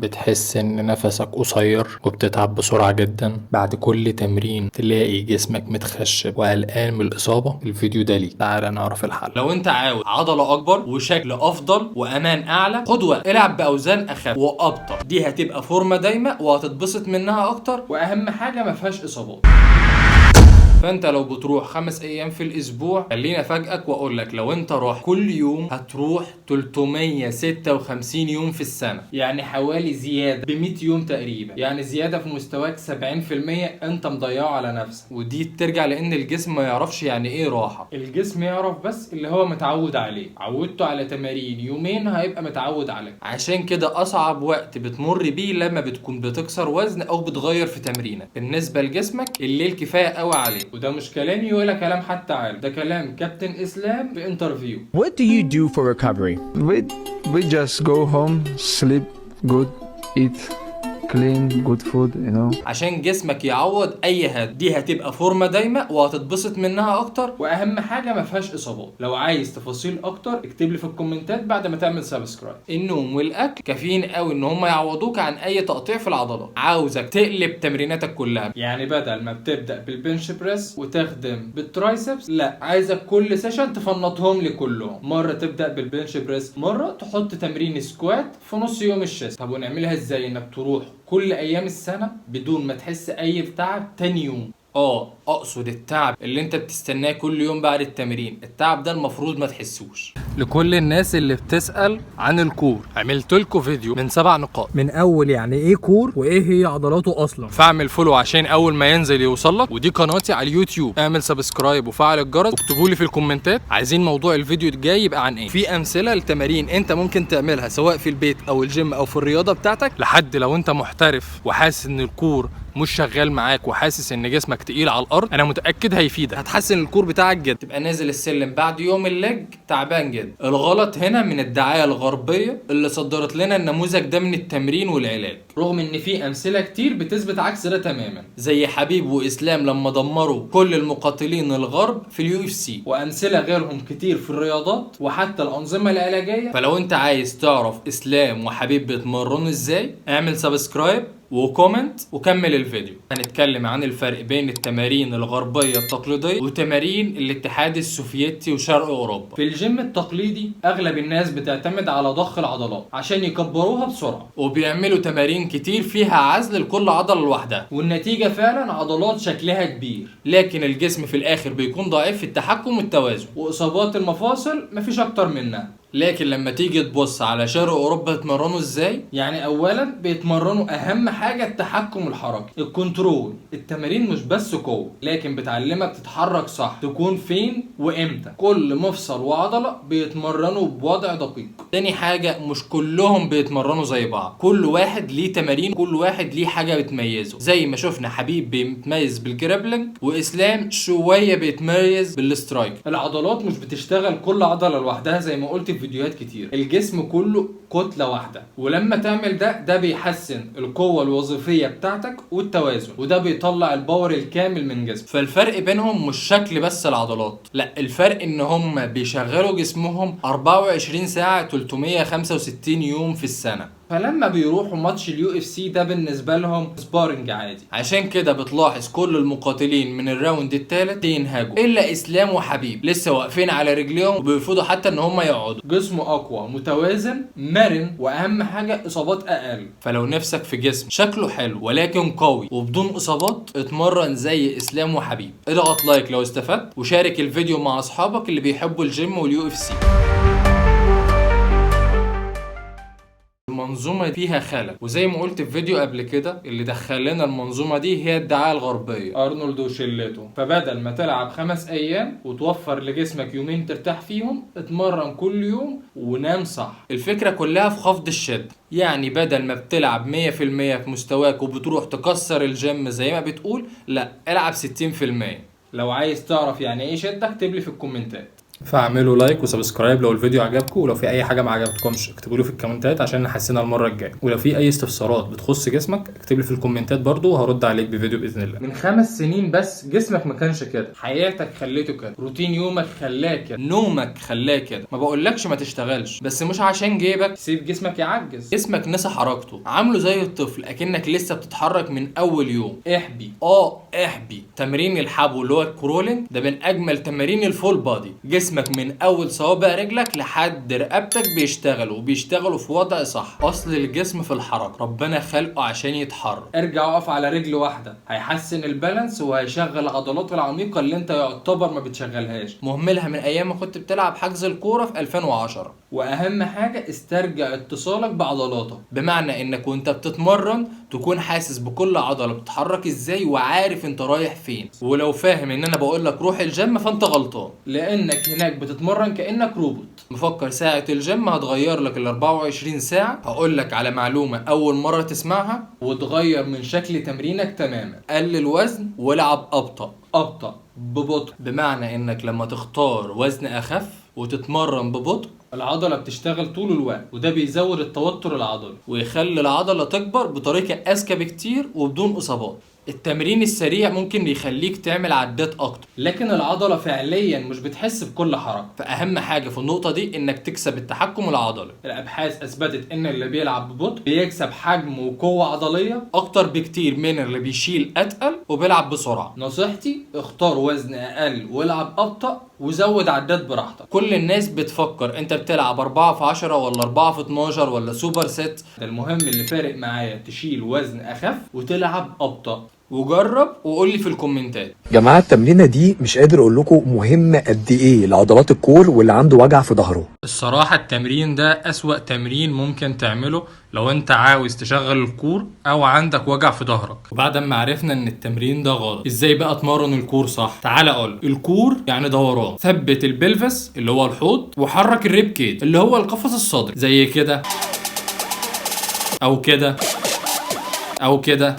بتحس ان نفسك قصير وبتتعب بسرعة جدا بعد كل تمرين، تلاقي جسمك متخشب وقلقان من الإصابة. الفيديو ده ليك، تعالى نعرف الحل. لو انت عاوز عضلة اكبر وشكل افضل وامان اعلى، خد وقت، العب باوزان اخف وابطأ، دي هتبقى فورمة دايمة وهتتبسط منها اكتر، واهم حاجة ما فيهاش اصابات. فانت لو بتروح 5 ايام في الاسبوع، خليني افاجئك واقول لك لو انت راح كل يوم هتروح 356 يوم في السنه، يعني حوالي زياده ب 100 يوم تقريبا، يعني زياده في مستواك 70% انت مضيعه على نفسك. ودي ترجع لان الجسم ما يعرفش يعني ايه راحه، الجسم يعرف بس اللي هو متعود عليه. عودته على تمارين يومين هيبقى متعود عليه. عشان كده اصعب وقت بتمر بيه لما بتكون بتكسر وزن او بتغير في تمرينك. بالنسبه لجسمك الليل كفايه قوي عليه. وده مش كلامي ولا كلام حد عالم، ده كلام كابتن اسلام في انترفيو. What do you do for recovery? We just go home, sleep good, eat clean, good food, you know. عشان جسمك يعوض اي هد، دي هتبقى فورمه دايمه وهتتبسط منها اكتر، واهم حاجه ما فيهاش اصابات. لو عايز تفاصيل اكتر اكتب لي في الكومنتات بعد ما تعمل سبسكرايب. النوم والاكل كافيين قوي ان هم يعوضوك عن اي تقطيع في العضلات. عاوزك تقلب تمريناتك كلها، يعني بدل ما بتبدا بالبنش بريس وتخدم بالترايسبس، لا، عايزك كل سيشن تفنطهم لي كلهم. مره تبدا بالبنش بريس، مره تحط تمرين سكوات في نص يوم الشيست. طب ونعملها ازاي؟ انك تروح كل ايام السنه بدون ما تحس اي تعب تاني يوم. اقصد التعب اللي انت بتستناه كل يوم بعد التمرين، التعب ده المفروض ما تحسوش. لكل الناس اللي بتسأل عن الكور، عملت لكم فيديو من 7 نقاط، من اول يعني ايه كور وايه هي عضلاته اصلا. فاعمل فولو عشان اول ما ينزل يوصل لك. ودي قناتي على اليوتيوب، اعمل سبسكرايب وفعل الجرس، واكتبوا لي في الكومنتات عايزين موضوع الفيديو الجاي يبقى عن ايه. في امثله لتمارين انت ممكن تعملها سواء في البيت او الجيم او في الرياضه بتاعتك، لحد لو انت محترف وحاسس ان الكور مش شغال معاك وحاسس ان جسمك تقيل على الارض، انا متاكد هيفيدك، هتحسن الكور بتاعك جدا. تبقى نازل السلم بعد يوم اللج تعبان جدا. الغلط هنا من الدعايه الغربيه اللي صدرت لنا النموذج ده من التمرين والعلاج، رغم ان في امثله كتير بتثبت عكس ده تماما، زي حبيب واسلام لما دمروا كل المقاتلين الغرب في اليو اف سي، وامثله غيرهم كتير في الرياضات وحتى الانظمه العلاجيه. فلو انت عايز تعرف اسلام وحبيب بيتمرنوا ازاي، اعمل سبسكرايب وكومنت وكمل الفيديو. هنتكلم عن الفرق بين التمارين الغربية التقليدية وتمارين الاتحاد السوفيتي وشرق اوروبا. في الجيم التقليدي اغلب الناس بتعتمد على ضخ العضلات عشان يكبروها بسرعة، وبيعملوا تمارين كتير فيها عزل لكل عضلة لوحدها، والنتيجة فعلا عضلات شكلها كبير، لكن الجسم في الاخر بيكون ضعيف في التحكم والتوازن، واصابات المفاصل مفيش اكتر منها. لكن لما تيجي تبص على شرق اوروبا بيتمرنوا ازاي، يعني اولا بيتمرنوا اهم حاجه التحكم الحركي، الكنترول. التمارين مش بس قوه، لكن بتعلمك تتحرك صح، تكون فين وامتى. كل مفصل وعضله بيتمرنوا بوضع دقيق. تاني حاجه، مش كلهم بيتمرنوا زي بعض، كل واحد ليه تمارين، كل واحد ليه حاجه بتميزه. زي ما شفنا حبيب بيتميز بالجرابلنج، واسلام شويه بيتميز بالسترايك. العضلات مش بتشتغل كل عضله لوحدها زي ما قلت فيديوهات كتير، الجسم كله كتلة واحدة، ولما تعمل ده بيحسن القوة الوظيفية بتاعتك والتوازن، وده بيطلع الباور الكامل من جسمك. فالفرق بينهم مش شكل بس العضلات، لا، الفرق ان هم بيشغلوا جسمهم 24 ساعة 365 يوم في السنة. فلما بيروحوا ماتش اليو اف سي ده بالنسبه لهم سبارنج عادي. عشان كده بتلاحظ كل المقاتلين من الراوند الثالث ينهجوا، الا اسلام وحبيب لسه واقفين على رجليهم وبيرفضوا حتى ان هم يقعدوا. جسمه اقوى، متوازن، مرن، واهم حاجه اصابات اقل. فلو نفسك في جسم شكله حلو ولكن قوي وبدون اصابات، اتمرن زي اسلام وحبيب. اضغط لايك لو استفدت، وشارك الفيديو مع اصحابك اللي بيحبوا الجيم واليو اف سي. المنظومة فيها خلل، وزي ما قلت في فيديو قبل كده، اللي دخل لنا المنظومة دي هي الدعاية الغربية، أرنولد وشلته. فبدل ما تلعب 5 أيام وتوفر لجسمك يومين ترتاح فيهم، اتمرن كل يوم ونام صح. الفكرة كلها في خفض الشد، يعني بدل ما بتلعب 100% في مستواك وبتروح تكسر الجيم زي ما بتقول، لا، العب 60%. لو عايز تعرف يعني ايه شدة اكتب لي في الكومنتات. فاعملوا لايك وسبسكرايب لو الفيديو عجبكم، ولو في اي حاجه ما عجبتكمش اكتبوا لي في الكومنتات عشان نحسنها المره الجايه، ولو في اي استفسارات بتخص جسمك اكتب لي في الكومنتات برضو وهرد عليك بفيديو باذن الله. من 5 سنين بس جسمك ما كانش كده، حياتك خليته كده، روتين يومك خلاك كده، نومك خلاك كده. ما بقولكش ما تشتغلش، بس مش عشان جيبك سيب جسمك يعجز. جسمك نسى حركته، عامله زي الطفل اكنك لسه بتتحرك من اول يوم. احبي احبي. تمرين الحبو اللي هو الكرولينج ده من اجمل تمارين الفول بادي. جسمك من اول صوابع رجلك لحد رقبتك بيشتغلوا في وضع صح. اصل الجسم في الحركه، ربنا خلقه عشان يتحرك. ارجع اقف على رجل واحده، هيحسن البالانس وهيشغل العضلات العميقه اللي انت يعتبر ما بتشغلهاش، مهملها من ايام ما كنت بتلعب حجز الكوره في 2010. واهم حاجه استرجع اتصالك بعضلاتك، بمعنى انك وانت بتتمرن تكون حاسس بكل عضله بتتحرك ازاي وعارف انت رايح فين. ولو فاهم ان انا بقول لك روح الجيم فانت غلطان، لانك هناك بتتمرن كانك روبوت مفكر ساعه الجيم هتغير لك ال 24 ساعه. هقول لك على معلومه اول مره تسمعها وتغير من شكل تمرينك تماما. قلل وزن والعب ابطأ ببطء، بمعنى انك لما تختار وزن اخف وتتمرن ببطء العضلة بتشتغل طول الوقت، وده بيزود التوتر العضلي ويخلي العضلة تكبر بطريقة اذكى بكتير وبدون اصابات. التمرين السريع ممكن يخليك تعمل عدات اكتر، لكن العضلة فعليا مش بتحس بكل حركة. فاهم حاجة في النقطة دي انك تكسب التحكم العضلي. الابحاث اثبتت ان اللي بيلعب ببطء بيكسب حجم وقوة عضلية اكتر بكتير من اللي بيشيل اتقل وبيلعب بسرعة. نصيحتي اختار وزن اقل والعب ابطأ وزود عدات براحتك. كل الناس بتفكر انت بتلعب 4 في 10 ولا 4 في 12 ولا سوبر ست. المهم اللي فارق معايا تشيل وزن اخف وتلعب ابطأ. وجرب وقول لي في الكومنتات. جماعه التمرينه دي مش قادر اقول لكم مهمه قد ايه لعضلات الكور واللي عنده وجع في ظهره. الصراحه التمرين ده اسوأ تمرين ممكن تعمله لو انت عاوز تشغل الكور او عندك وجع في ظهرك. وبعد ما عرفنا ان التمرين ده غلط، ازاي بقى اتمرن الكور صح؟ تعال اقول. الكور يعني دوران. ثبت البلفس اللي هو الحوض وحرك الريب كيد اللي هو القفص الصدري زي كده او كده او كده.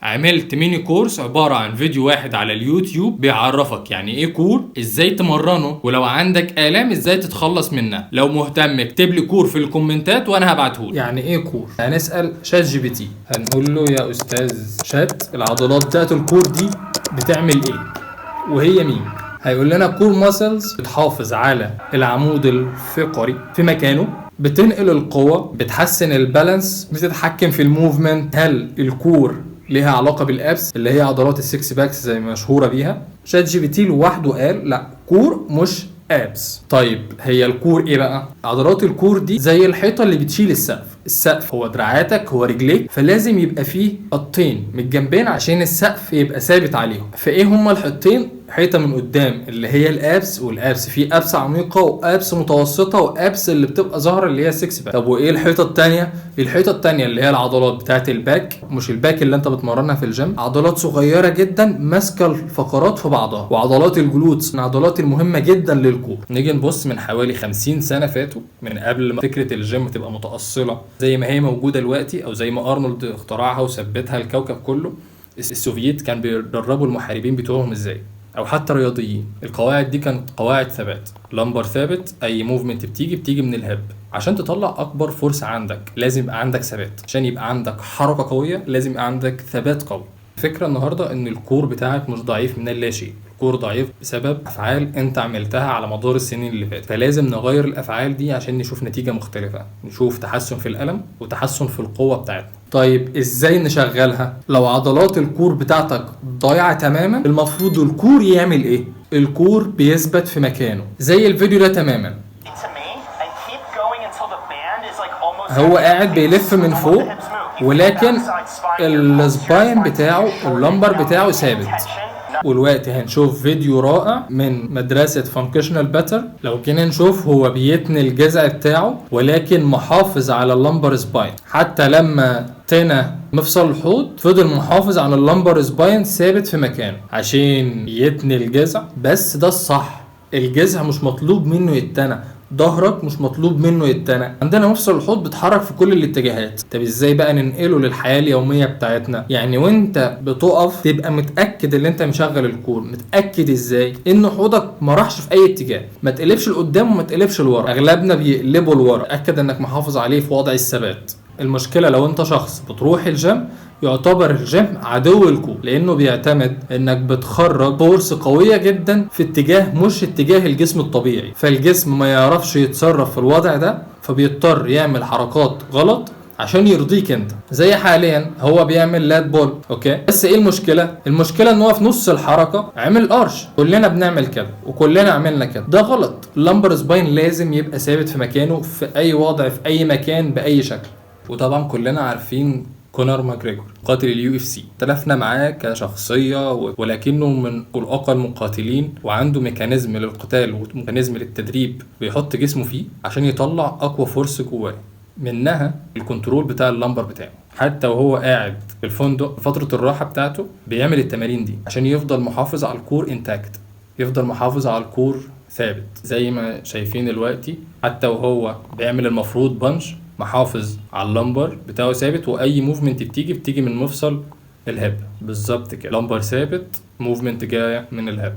عملت ميني كورس عبارة عن فيديو واحد على اليوتيوب بيعرفك يعني ايه كور، ازاي تمرنه، ولو عندك آلام ازاي تتخلص منها. لو مهتم اكتب لي كور في الكومنتات وانا هبعتهولك. يعني ايه كور؟ هنسأل شات جي بي تي، هنقول له يا استاذ شات العضلات بتاعت الكور دي بتعمل ايه وهي مين؟ هيقول لنا كور ماسلز بتحافظ على العمود الفقري في مكانه، بتنقل القوة، بتحسن البالانس، بتتحكم في الموفمنت. هل الكور ليها علاقة بالابس اللي هي عضلات السكس باكس زي ما مشهورة بيها؟ شات جي بي تي لوحده قال لا، كور مش ابس. طيب هي الكور ايه بقى؟ عضلات الكور دي زي الحيطة اللي بتشيل السقف. السقف هو دراعاتك هو رجليك، فلازم يبقى فيه خطين من الجنبين عشان السقف يبقى ثابت عليهم. فايه هما الحيطين؟ حيطه من قدام اللي هي الابس، والابس فيه ابس عميقه وابس متوسطه وابس اللي بتبقى ظاهره اللي هي 6 باك. طب وايه الحيطه الثانيه؟ الحيطه الثانيه اللي هي العضلات بتاعه الباك، مش الباك اللي انت بتمرنها في الجيم، عضلات صغيره جدا ماسكه الفقرات في بعضها. وعضلات الجلوتس من العضلات المهمه جدا للكور. نيجي نبص من حوالي 50 سنه فاتوا، من قبل ما فكره الجيم تبقى متاصله زي ما هي موجوده دلوقتي او زي ما ارنولد اخترعها وثبتها الكوكب كله. السوفييت كان بيدربوا المحاربين بتوعهم ازاي، او حتى رياضيين. القواعد دي كانت قواعد ثبات، لمبر ثابت، اي موفمنت بتيجي من الهب. عشان تطلع اكبر فرصه عندك لازم يبقى عندك ثبات، عشان يبقى عندك حركه قويه لازم يبقى عندك ثبات قوي. الفكره النهارده ان الكور بتاعك مش ضعيف من اللاشيء، الكور ضعيف بسبب افعال انت عملتها على مدار السنين اللي فاتت. فلازم نغير الافعال دي عشان نشوف نتيجه مختلفه، نشوف تحسن في الالم وتحسن في القوه بتاعتنا. طيب ازاي نشغلها؟ لو عضلات الكور بتاعتك ضايعه تماما، المفروض الكور يعمل ايه؟ الكور بيثبت في مكانه زي الفيديو ده تماما. هو قاعد بيلف من فوق، ولكن السباين بتاعه اللمبر بتاعه ثابت. والوقت هنشوف فيديو رائع من مدرسة فانكشنال باتر. لو كنا نشوف هو بيتني الجذع بتاعه ولكن محافظ على اللمبر سباين، حتى لما تنى مفصل الحوض فضل محافظ على اللمبر سباين ثابت في مكانه عشان يتني الجذع. بس ده الصح، الجذع مش مطلوب منه يتنى، ظهرك مش مطلوب منه يتنى. عندنا مفصل الحوض بيتحرك في كل الاتجاهات. طب ازاي بقى ننقله للحياه اليوميه بتاعتنا؟ يعني وانت بتقف تبقى متاكد ان انت مشغل الكور. متاكد ازاي؟ ان حوضك ما راحش في اي اتجاه، ما تقلبش لقدام وما تقلبش لورا. اغلبنا بيقلبوا لورا. اتاكد انك محافظ عليه في وضع الثبات. المشكله لو انت شخص بتروح الجيم، يعتبر الجيم عدو الكور، لانه بيعتمد انك بتخرج فورس قويه جدا في اتجاه مش اتجاه الجسم الطبيعي، فالجسم ما يعرفش يتصرف في الوضع ده، فبيضطر يعمل حركات غلط عشان يرضيك انت. زي حاليا هو بيعمل لات بول، اوكي، بس ايه المشكله؟ المشكله ان هو في نص الحركه عمل ارش. كلنا بنعمل كده وكلنا عملنا كده، ده غلط. اللمبر سباين لازم يبقى ثابت في مكانه في اي وضع في اي مكان باي شكل. وطبعا كلنا عارفين كونر ماجريجور قاتل اليو اف سي، اختلفنا معاه كشخصيه ولكنه من اقوى المقاتلين، وعنده ميكانيزم للقتال وميكانيزم للتدريب بيحط جسمه فيه عشان يطلع اقوى فورس جواه، منها الكنترول بتاع اللمبر بتاعه. حتى وهو قاعد في الفندق في فتره الراحه بتاعته بيعمل التمارين دي عشان يفضل محافظ على الكور انتاكت، يفضل محافظ على الكور ثابت. زي ما شايفين دلوقتي حتى وهو بيعمل المفروض بنش محافظ على اللمبر بتاعه ثابت، واي موفمنت بتيجي من مفصل الهب بالظبط كده. لمبر ثابت، موفمنت جايه من الهب.